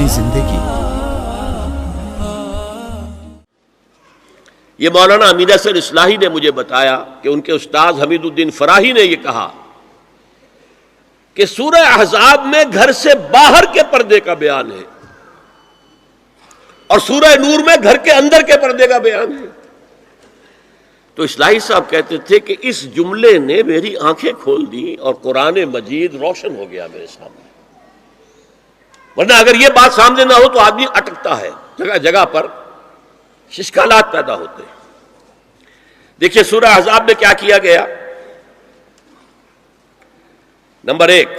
نئی زندگی۔ یہ مولانا امین اصغر اصلاحی نے مجھے بتایا کہ ان کے استاد حمید الدین فراہی نے یہ کہا کہ سورہ احزاب میں گھر سے باہر کے پردے کا بیان ہے اور سورہ نور میں گھر کے اندر کے پردے کا بیان ہے۔ تو اصلاحی صاحب کہتے تھے کہ اس جملے نے میری آنکھیں کھول دی اور قرآن مجید روشن ہو گیا میرے سامنے، ورنہ اگر یہ بات سامنے نہ ہو تو آدمی اٹکتا ہے، جگہ جگہ پر اشکالات پیدا ہوتے ہیں۔ دیکھیے سورہ احزاب میں کیا کیا گیا۔ نمبر 1،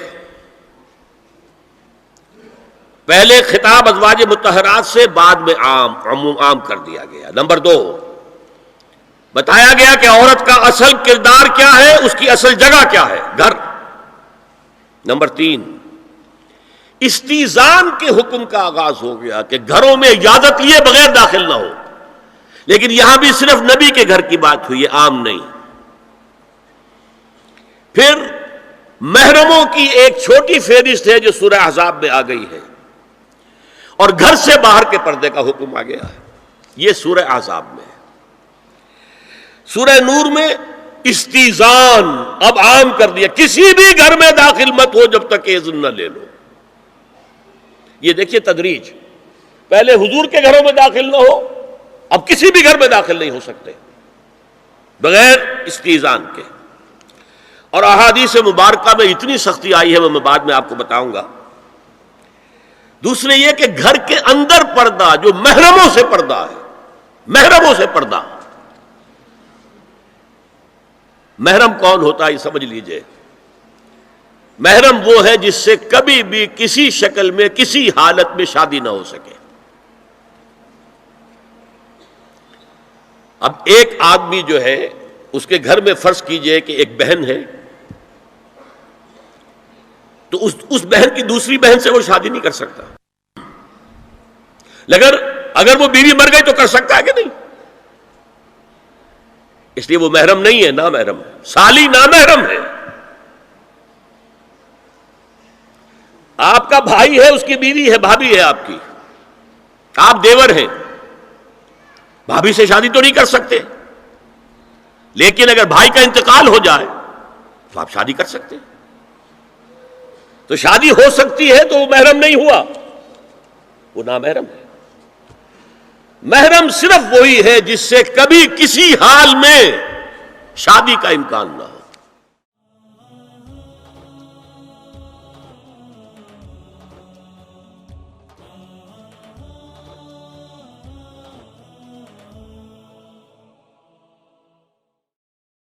پہلے خطاب ازواج مطہرات سے، بعد میں عام کر دیا گیا۔ نمبر 2، بتایا گیا کہ عورت کا اصل کردار کیا ہے، اس کی اصل جگہ کیا ہے، گھر۔ نمبر 3، استیزان کے حکم کا آغاز ہو گیا کہ گھروں میں اجازت لیے بغیر داخل نہ ہو، لیکن یہاں بھی صرف نبی کے گھر کی بات ہوئی ہے، عام نہیں۔ پھر محرموں کی ایک چھوٹی فہرست ہے جو سورہ احزاب میں آ گئی ہے، اور گھر سے باہر کے پردے کا حکم آ گیا ہے، یہ سورہ احزاب میں ہے۔ سورہ نور میں استیزان اب عام کر دیا، کسی بھی گھر میں داخل مت ہو جب تک اذن نہ لے لو۔ یہ دیکھیے تدریج، پہلے حضور کے گھروں میں داخل نہ ہو، اب کسی بھی گھر میں داخل نہیں ہو سکتے بغیر استیزان کے۔ اور احادیث مبارکہ میں اتنی سختی آئی ہے وہ میں بعد میں آپ کو بتاؤں گا۔ دوسرے یہ کہ گھر کے اندر پردہ جو محرموں سے پردہ ہے، محرموں سے پردہ، محرم کون ہوتا ہے یہ سمجھ لیجئے۔ محرم وہ ہے جس سے کبھی بھی کسی شکل میں کسی حالت میں شادی نہ ہو سکے۔ اب ایک آدمی جو ہے اس کے گھر میں فرض کیجئے کہ ایک بہن ہے، تو اس بہن کی دوسری بہن سے وہ شادی نہیں کر سکتا، لیکن اگر وہ بیوی مر گئی تو کر سکتا ہے کہ نہیں؟ اس لیے وہ محرم نہیں ہے، نامحرم ہے، سالی نامحرم ہے۔ آپ کا بھائی ہے، اس کی بیوی ہے، بھابھی ہے آپ کی، آپ دیور ہیں، بھابھی سے شادی تو نہیں کر سکتے، لیکن اگر بھائی کا انتقال ہو جائے تو آپ شادی کر سکتے ہیں۔ تو شادی ہو سکتی ہے تو وہ محرم نہیں ہوا، وہ نامحرم ہے۔ محرم صرف وہی ہے جس سے کبھی کسی حال میں شادی کا امکان نہ ہو۔